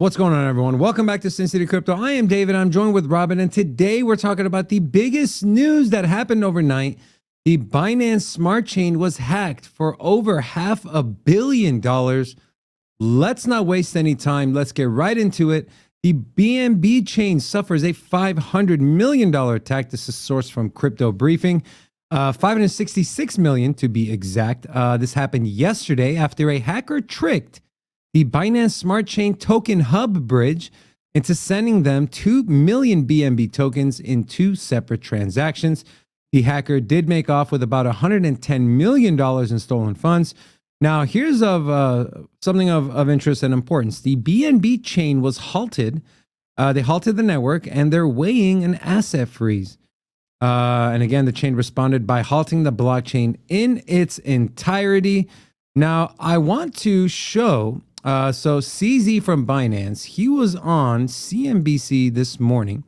What's going on, everyone? Welcome back to Sin City Crypto. I am David. I'm joined with Robin, and today we're talking about the biggest news that happened overnight. The Binance Smart Chain was hacked for over $500 million. Let's not waste any time. Let's get right into it. The BNB chain suffers a $500 million attack. This is sourced from Crypto Briefing. 566 million to be exact. This happened yesterday after a hacker tricked the Binance Smart Chain token hub bridge into sending them 2 million BNB tokens in two separate transactions. The hacker did make off with about $110 million in stolen funds. Now, here's something of interest and importance. The BNB chain was halted. They halted the network, and they're weighing an asset freeze. And again, the chain responded by halting the blockchain in its entirety. Now, I want to show... So CZ from Binance, he was on CNBC this morning,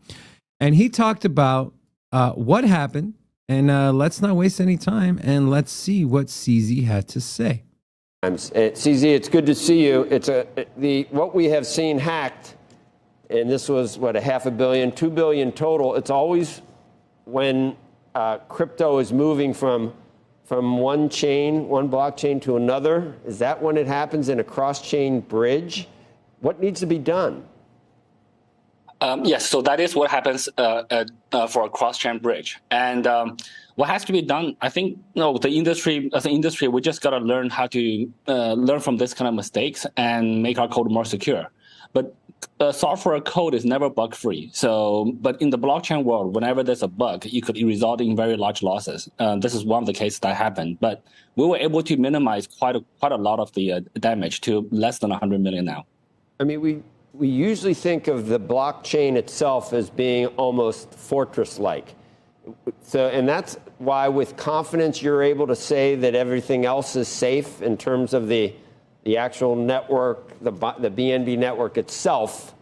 and he talked about what happened. And let's not waste any time, and let's see what CZ had to say. CZ, it's good to see you. It's what we have seen hacked, and this was what, $500 million, $2 billion total. It's always when crypto is moving from one chain, one blockchain to another. Is that when it happens in a cross-chain bridge? What needs to be done? Yes, so that is what happens for a cross-chain bridge. And what has to be done, I think, the industry, as an industry, we just got to learn how to learn from this kind of mistakes and make our code more secure. But software code is never bug-free. But in the blockchain world, whenever there's a bug, it could result in very large losses. This is one of the cases that happened. But we were able to minimize quite a lot of the damage to less than 100 million now. I mean, we usually think of the blockchain itself as being almost fortress-like. And that's why, with confidence, you're able to say that everything else is safe in terms of the actual network, the BNB network itself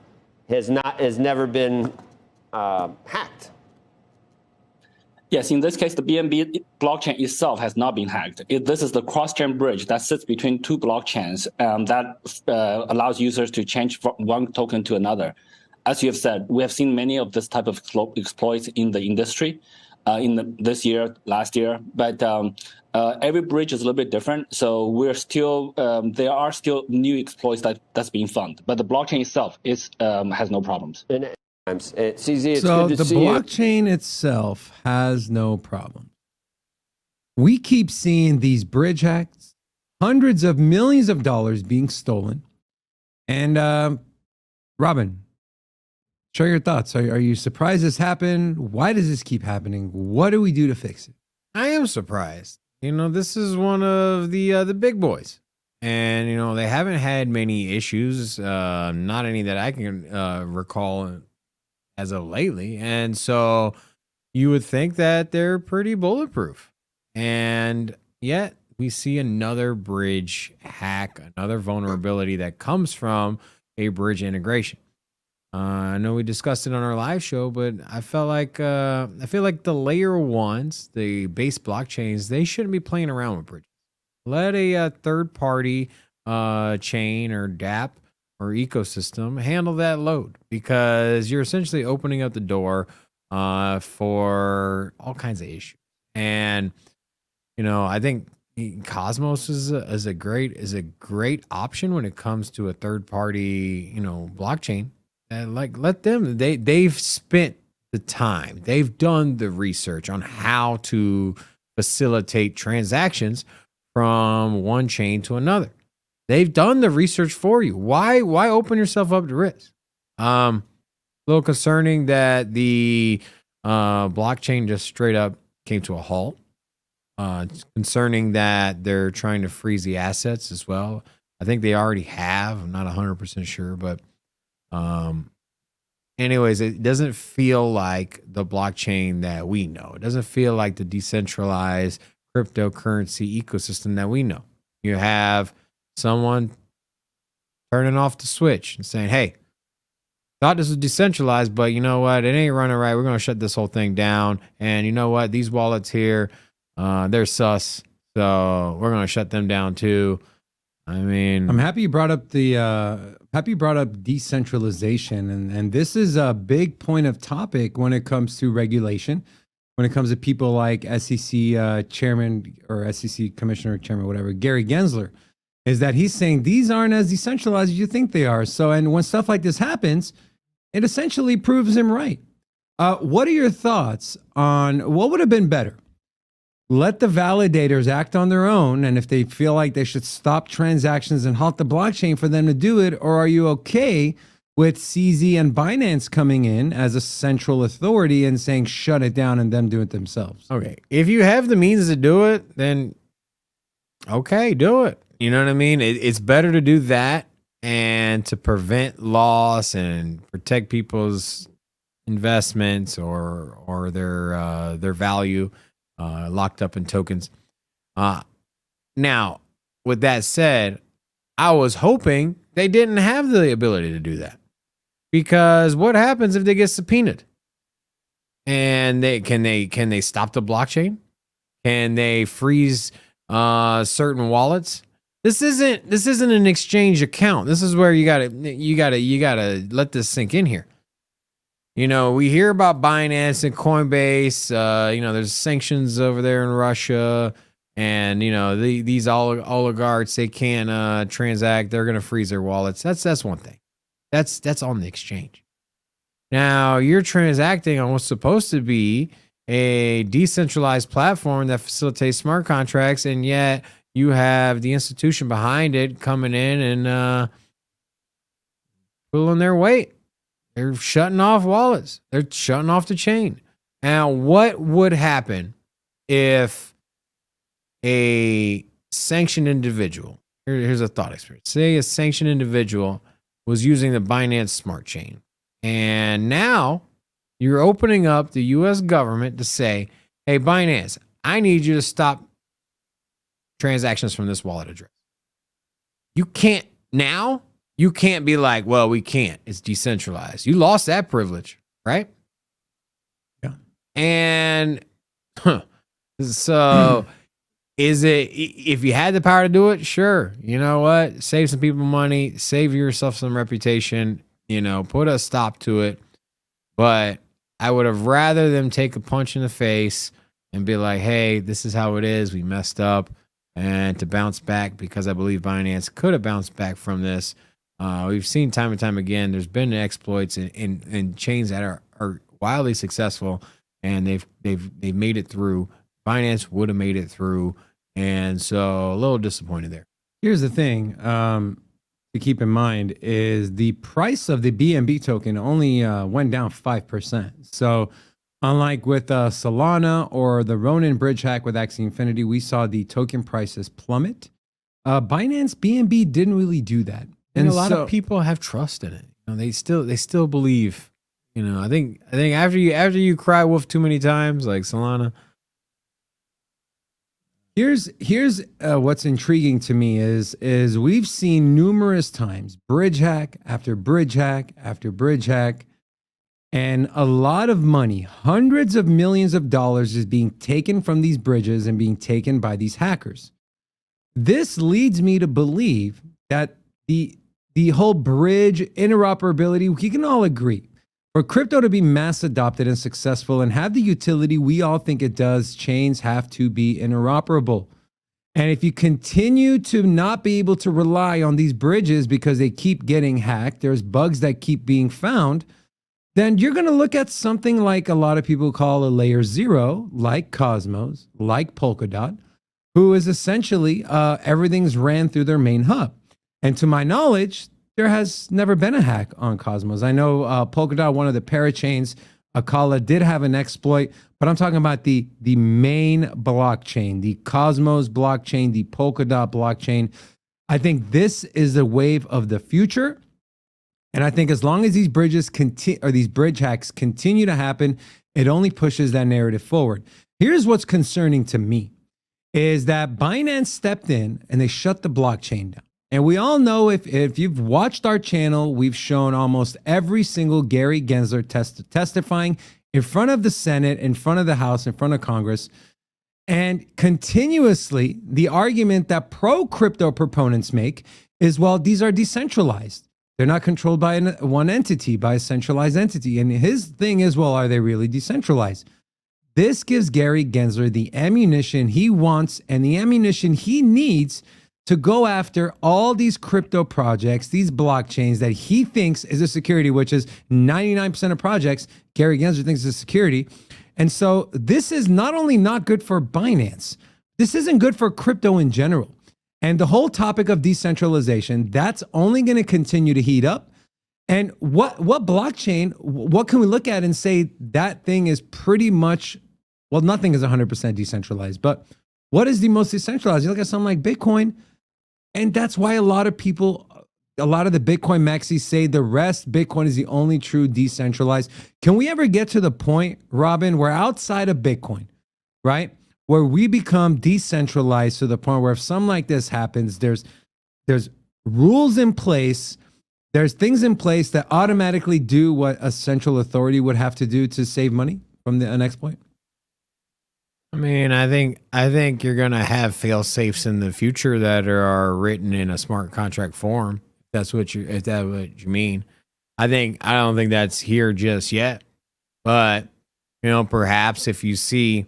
has never been hacked. Yes, in this case, the BNB blockchain itself has not been hacked. This is the cross-chain bridge that sits between two blockchains that allows users to change from one token to another. As you have said, we have seen many of this type of exploits in the industry this year, last year, but every bridge is a little bit different. So we're still there are still new exploits that's being found, but the blockchain itself has no problems. CZ, it's so good to the see blockchain itself has no problem. We keep seeing these bridge hacks, hundreds of millions of dollars being stolen. And Robin, share your thoughts. Are you surprised this happened? Why does this keep happening? What do we do to fix it? I am surprised. This is one of the big boys, and they haven't had many issues, not any that I can recall as of lately. And so you would think that they're pretty bulletproof, and yet we see another bridge hack, another vulnerability that comes from a bridge integration. I know we discussed it on our live show, but I feel like the layer ones, the base blockchains, they shouldn't be playing around with bridges. Let a third party chain or dApp or ecosystem handle that load, because you're essentially opening up the door for all kinds of issues. And I think Cosmos is a great option when it comes to a third party blockchain. And let them, they've spent the time, they've done the research on how to facilitate transactions from one chain to another. They've done the research for you. Why open yourself up to risk? A little concerning that the blockchain just straight up came to a halt. It's concerning that they're trying to freeze the assets as well. I think they already have. I'm not 100% sure, but anyways, it doesn't feel like the blockchain that we know. It doesn't feel like the decentralized cryptocurrency ecosystem that we know. You have someone turning off the switch and saying, hey, thought this was decentralized, but you know what? It ain't running right. We're going to shut this whole thing down. And you know what? These wallets here, they're sus. So we're going to shut them down too. I mean, I'm happy you brought up decentralization, and this is a big point of topic when it comes to regulation, when it comes to people like SEC chairman or SEC commissioner, chairman, whatever, Gary Gensler, is that he's saying these aren't as decentralized as you think they are. So, and when stuff like this happens, it essentially proves him right. What are your thoughts on what would have been better? Let the validators act on their own, and if they feel like they should stop transactions and halt the blockchain for them to do it, or are you okay with CZ and Binance coming in as a central authority and saying shut it down and them do it themselves? okay, if you have the means to do it, then okay, do it. You know what I mean? It's better to do that and to prevent loss and protect people's investments or their value locked up in tokens. Now, with that said, I was hoping they didn't have the ability to do that, because what happens if they get subpoenaed? And can they stop the blockchain? Can they freeze certain wallets? This isn't an exchange account. This is where you gotta let this sink in here. You know, we hear about Binance and Coinbase. You know, there's sanctions over there in Russia, and you know these oligarchs, they can't transact. They're gonna freeze their wallets. That's one thing. That's on the exchange. Now you're transacting on what's supposed to be a decentralized platform that facilitates smart contracts, and yet you have the institution behind it coming in and pulling their weight. They're shutting off wallets. They're shutting off the chain. Now, what would happen if a sanctioned individual, here's a thought experiment. Say a sanctioned individual was using the Binance smart chain, and now you're opening up the U.S. government to say, hey, Binance, I need you to stop transactions from this wallet address. You can't be like, well, we can't. It's decentralized. You lost that privilege, right? Yeah. And so is it, if you had the power to do it, sure. You know what? Save some people money, save yourself some reputation, you know, put a stop to it. But I would have rather them take a punch in the face and be like, hey, this is how it is. We messed up. And to bounce back, because I believe Binance could have bounced back from this. We've seen time and time again, there's been exploits in chains that are wildly successful, and they've made it through. Binance would have made it through, and so a little disappointed there. Here's the thing to keep in mind is the price of the BNB token only went down 5%. So unlike with Solana or the Ronin bridge hack with Axie Infinity, we saw the token prices plummet. Binance BNB didn't really do that. And a lot of people have trust in it. You know, they still believe. You know, I think after you cry wolf too many times, like Solana. Here's what's intriguing to me is we've seen numerous times bridge hack after bridge hack after bridge hack, and a lot of money, hundreds of millions of dollars, is being taken from these bridges and being taken by these hackers. This leads me to believe that the whole bridge interoperability, we can all agree, for crypto to be mass adopted and successful and have the utility we all think it does, chains have to be interoperable. And if you continue to not be able to rely on these bridges because they keep getting hacked, there's bugs that keep being found, then you're going to look at something like a lot of people call a layer zero, like Cosmos, like Polkadot, who is essentially everything's ran through their main hub. And to my knowledge, there has never been a hack on Cosmos. I know Polkadot, one of the parachains, Akala, did have an exploit, but I'm talking about the main blockchain, the Cosmos blockchain, the Polkadot blockchain. I think this is the wave of the future. And I think as long as these these bridge hacks continue to happen, it only pushes that narrative forward. Here's what's concerning to me is that Binance stepped in and they shut the blockchain down. And we all know, if you've watched our channel, we've shown almost every single Gary Gensler testifying in front of the Senate, in front of the House, in front of Congress. And continuously, the argument that pro crypto proponents make is, well, these are decentralized. They're not controlled by one entity, by a centralized entity. And his thing is, well, are they really decentralized? This gives Gary Gensler the ammunition he wants and the ammunition he needs to go after all these crypto projects, these blockchains that he thinks is a security, which is 99% of projects Gary Gensler thinks is a security. And so this is not only not good for Binance, this isn't good for crypto in general. And the whole topic of decentralization, that's only going to continue to heat up. And what blockchain, what can we look at and say that thing is pretty much, well, nothing is 100% decentralized, but what is the most decentralized? You look at something like Bitcoin, and that's why a lot of people, a lot of the Bitcoin maxis say the rest, Bitcoin is the only true decentralized. Can we ever get to the point, Robin, where outside of Bitcoin, right, where we become decentralized to the point where if something like this happens, there's rules in place, there's things in place that automatically do what a central authority would have to do to save money from an exploit? I mean, I think you're gonna have fail safes in the future that are written in a smart contract form. If that's what you mean. I don't think that's here just yet. But perhaps if you see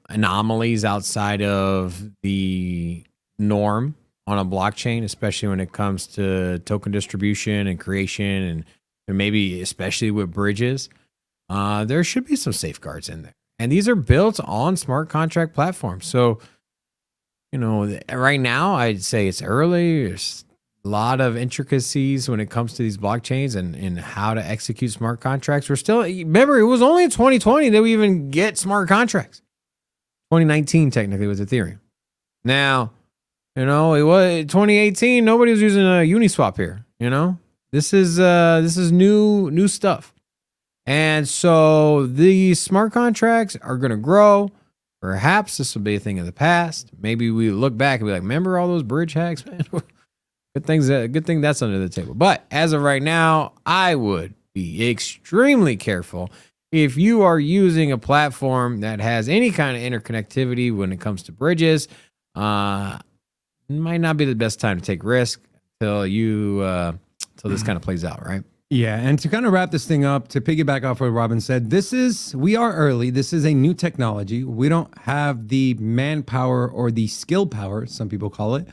anomalies outside of the norm on a blockchain, especially when it comes to token distribution and creation, and maybe especially with bridges, there should be some safeguards in there. And these are built on smart contract platforms. So, right now I'd say it's early. There's a lot of intricacies when it comes to these blockchains and how to execute smart contracts. Remember, it was only in 2020 that we even get smart contracts. 2019 technically was Ethereum. Now, it was 2018. Nobody was using a Uniswap here. This is new stuff. And so the smart contracts are going to grow. Perhaps this will be a thing of the past. Maybe we look back and be like, remember all those bridge hacks, man? Good thing that's under the table. But as of right now, I would be extremely careful if you are using a platform that has any kind of interconnectivity when it comes to bridges. It might not be the best time to take risk till this kind of plays out, right? Yeah, and to kind of wrap this thing up, to piggyback off what Robin said, we are early. This is a new technology. We don't have the manpower or the skill power, some people call it,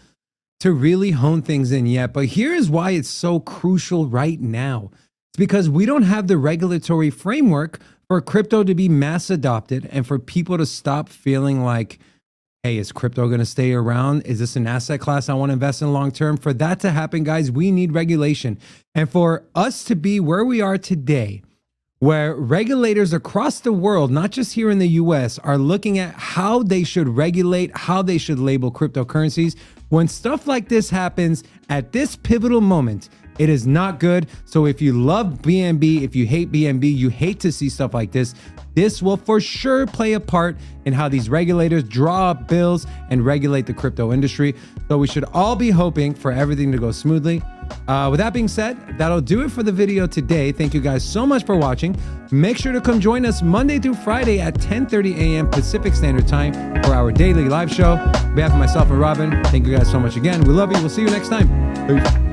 to really hone things in yet. But here's why it's so crucial right now. It's because we don't have the regulatory framework for crypto to be mass adopted and for people to stop feeling like, hey, is crypto going to stay around? Is this an asset class I want to invest in long term? For that to happen, guys, we need regulation. And for us to be where we are today, where regulators across the world, not just here in the US, are looking at how they should regulate, how they should label cryptocurrencies, when stuff like this happens at this pivotal moment, it is not good. So if you love BNB, if you hate BNB, you hate to see stuff like this, this will for sure play a part in how these regulators draw up bills and regulate the crypto industry. So we should all be hoping for everything to go smoothly. With that being said, that'll do it for the video today. Thank you guys so much for watching. Make sure to come join us Monday through Friday at 10:30 a.m. Pacific Standard Time for our daily live show. On behalf of myself and Robin, thank you guys so much again. We love you. We'll see you next time. Peace.